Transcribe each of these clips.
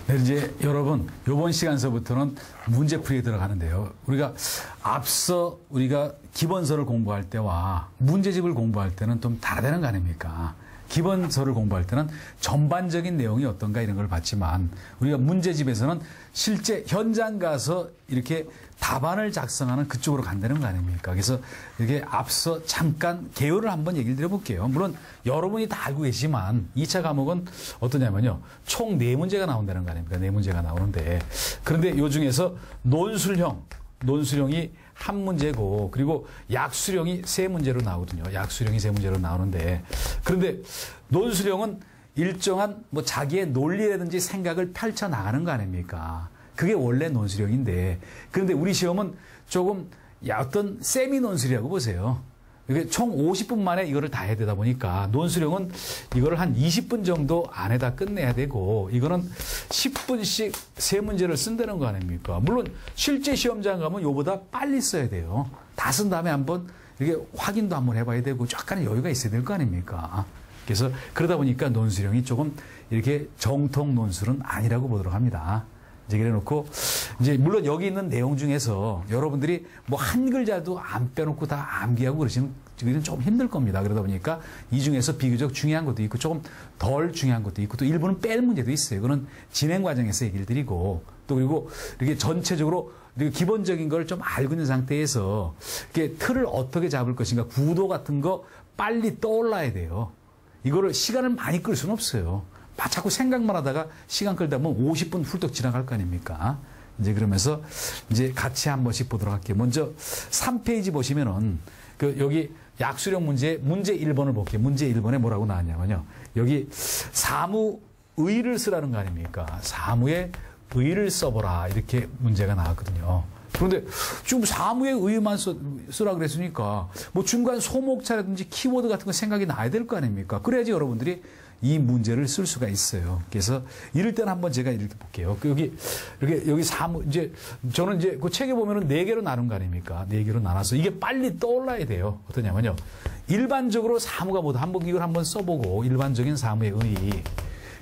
네, 이제 여러분, 이번 시간서부터는 문제풀이에 들어가는데요. 우리가 앞서 우리가 기본서를 공부할 때와 문제집을 공부할 때는 좀 다르다는 거 아닙니까? 기본서를 공부할 때는 전반적인 내용이 어떤가 이런 걸 봤지만 우리가 문제집에서는 실제 현장 가서 이렇게 답안을 작성하는 그쪽으로 간다는 거 아닙니까? 그래서 이렇게 앞서 잠깐 개요를 한번 얘기를 드려볼게요. 물론 여러분이 다 알고 계시지만 2차 과목은 어떠냐면요. 총 4문제가 나온다는 거 아닙니까? 4문제가 나오는데 그런데 요 중에서 논술형이 한 문제고 그리고 약수령이 3문제로 나오거든요. 약수령이 3문제로 나오는데 그런데 논술형은 일정한 뭐 자기의 논리라든지 생각을 펼쳐 나가는 거 아닙니까? 그게 원래 논술형인데 그런데 우리 시험은 조금 어떤 세미 논술이라고 보세요. 이게 총 50분 만에 이거를 다 해야 되다 보니까 논술형은 이거를 한 20분 정도 안에다 끝내야 되고 이거는 10분씩 3문제를 쓴다는 거 아닙니까? 물론 실제 시험장 가면 이거보다 빨리 써야 돼요. 다 쓴 다음에 한번 이렇게 확인도 한번 해봐야 되고 약간의 여유가 있어야 될 거 아닙니까? 그래서 그러다 보니까 논술형이 조금 이렇게 정통 논술은 아니라고 보도록 합니다. 이제 그래 놓고 이제 물론 여기 있는 내용 중에서 여러분들이 뭐 한 글자도 안 빼놓고 다 암기하고 그러시는 좀 힘들 겁니다. 그러다 보니까 이 중에서 비교적 중요한 것도 있고 조금 덜 중요한 것도 있고 또 일부는 뺄 문제도 있어요. 그거는 진행 과정에서 얘기를 드리고 또 그리고 이렇게 전체적으로 이렇게 기본적인 걸 좀 알고 있는 상태에서 이렇게 틀을 어떻게 잡을 것인가 구도 같은 거 빨리 떠올라야 돼요. 이거를 시간을 많이 끌 수는 없어요. 자꾸 생각만 하다가 시간 끌다 보면 50분 훌쩍 지나갈 거 아닙니까? 이제 그러면서 이제 같이 한 번씩 보도록 할게요. 먼저 3페이지 보시면은 여기 약수령 문제 1번을 볼게요. 문제 1번에 뭐라고 나왔냐면요. 여기 사무의를 쓰라는 거 아닙니까? 사무의 의를 써보라. 이렇게 문제가 나왔거든요. 그런데 지금 사무의 의만 쓰라 그랬으니까 뭐 중간 소목차라든지 키워드 같은 거 생각이 나야 될 거 아닙니까? 그래야지 여러분들이 이 문제를 쓸 수가 있어요. 그래서 이럴 때는 한번 제가 이렇게 볼게요. 여기 사무, 저는 그 책에 보면은 4개로 나눈 거 아닙니까? 4개로 나눠서 이게 빨리 떠올라야 돼요. 어떠냐면요. 일반적으로 사무가 뭐다. 이걸 한번 써보고, 일반적인 사무의 의.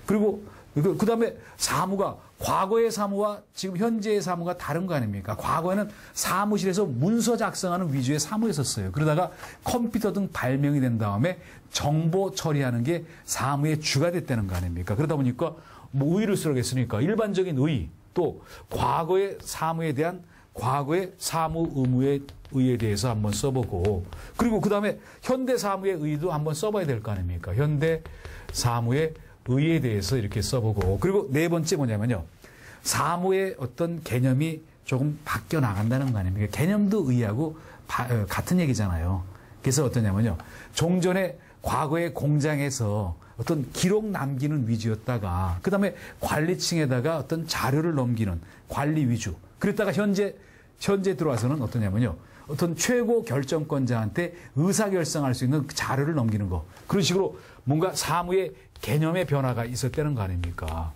그리고 그 다음에 사무가 과거의 사무와 지금 현재의 사무가 다른 거 아닙니까? 과거에는 사무실에서 문서 작성하는 위주의 사무였었어요. 그러다가 컴퓨터 등 발명이 된 다음에 정보 처리하는 게 사무의 주가 됐다는 거 아닙니까? 그러다 보니까 뭐 의를 쓰라고 했으니까 일반적인 의, 또 과거의 사무에 대한 과거의 사무 의무의 의에 대해서 한번 써보고 그리고 그 다음에 현대 사무의 의도 한번 써봐야 될 거 아닙니까? 현대 사무의 의에 대해서 이렇게 써보고 그리고 4번째 뭐냐면요. 사무의 어떤 개념이 조금 바뀌어 나간다는 거 아닙니까? 개념도 의하고 같은 얘기잖아요. 그래서 어떠냐면요. 종전에 과거의 공장에서 어떤 기록 남기는 위주였다가 그 다음에 관리층에다가 어떤 자료를 넘기는 관리 위주. 그랬다가 현재 들어와서는 어떠냐면요. 어떤 최고 결정권자한테 의사결정할 수 있는 자료를 넘기는 거. 그런 식으로 뭔가 사무의 개념의 변화가 있었다는 거 아닙니까?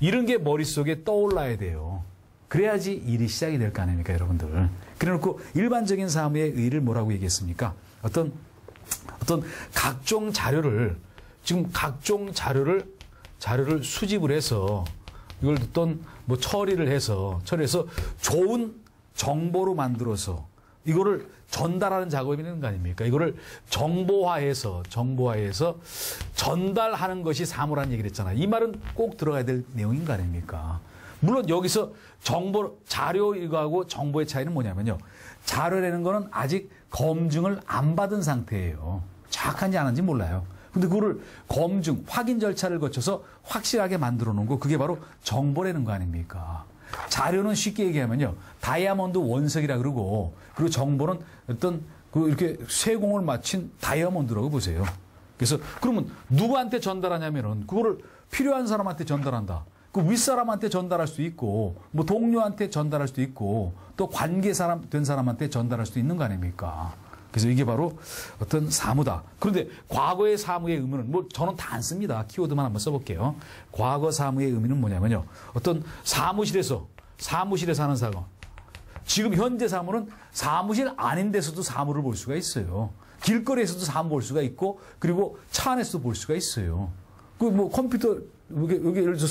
이런 게 머릿속에 떠올라야 돼요. 그래야지 일이 시작이 될 거 아닙니까, 여러분들. 그래놓고 일반적인 사무의 의의를 뭐라고 얘기했습니까? 어떤 각종 자료를 수집을 해서 이걸 어떤 뭐 처리를 해서 좋은 정보로 만들어서 이거를 전달하는 작업이 있는 거 아닙니까? 이거를 정보화해서 전달하는 것이 사무라는 얘기를 했잖아요. 이 말은 꼭 들어가야 될 내용인 거 아닙니까? 물론 여기서 자료 이거하고 정보의 차이는 뭐냐면요. 자료라는 거는 아직 검증을 안 받은 상태예요. 정확한지 안 한지 몰라요. 근데 그거를 확인 절차를 거쳐서 확실하게 만들어 놓은 거, 그게 바로 정보라는 거 아닙니까? 자료는 쉽게 얘기하면요. 다이아몬드 원석이라 그러고, 그리고 정보는 어떤, 이렇게 쇠공을 맞춘 다이아몬드라고 보세요. 그래서, 그러면 누구한테 전달하냐면은, 그거를 필요한 사람한테 전달한다. 그 윗사람한테 전달할 수도 있고, 뭐 동료한테 전달할 수도 있고, 또 된 사람한테 전달할 수도 있는 거 아닙니까? 그래서 이게 바로 어떤 사무다. 그런데 과거의 사무의 의미는 뭐 저는 다 안 씁니다. 키워드만 한번 써볼게요. 과거 사무의 의미는 뭐냐면요. 어떤 사무실에서 하는 사고. 지금 현재 사무는 사무실 아닌 데서도 사무를 볼 수가 있어요. 길거리에서도 사무 볼 수가 있고 그리고 차 안에서도 볼 수가 있어요. 그 뭐 컴퓨터 여기 예를 들어서